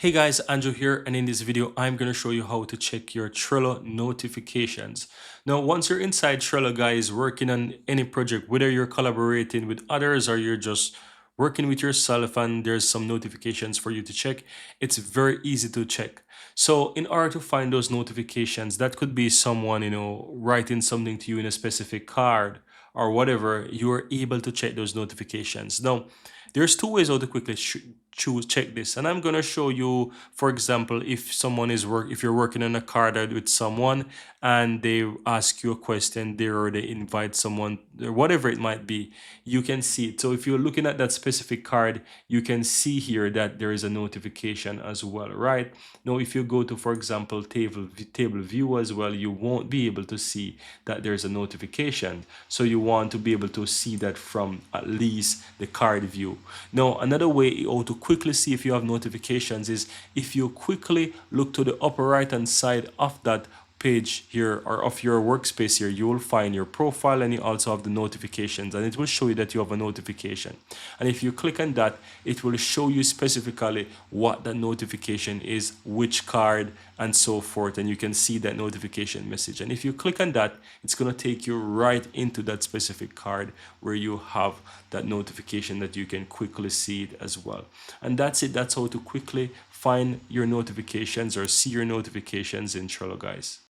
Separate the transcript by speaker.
Speaker 1: Hey guys, Andrew here, and in this video I'm going to show you how to check your Trello notifications. Now once you're inside Trello guys, working on any project, whether you're collaborating with others or you're just working with yourself and there's some notifications for you to check, it's very easy to check. So in order to find those notifications, that could be someone, writing something to you in a specific card or whatever, you are able to check those notifications. Now, there's two ways how to quickly choose check this, and I'm gonna show you, for example, if you're working on a card with someone and they ask you a question there or they invite someone or whatever it might be, you can see it. So if you're looking at that specific card, you can see here that there is a notification as well, right? Now if you go to, for example, table view as well, you won't be able to see that there's a notification. So you want to be able to see that from at least the card view. Now another way how to quickly see if you have notifications is if you quickly look to the upper right hand side of that page here or of your workspace here, you will find your profile and you also have the notifications, and it will show you that you have a notification. And if you click on that, it will show you specifically what that notification is, which card, and so forth, and you can see that notification message. And if you click on that, it's going to take you right into that specific card where you have that notification that you can quickly see it as well. And that's it. That's how to quickly find your notifications or see your notifications in Trello, guys.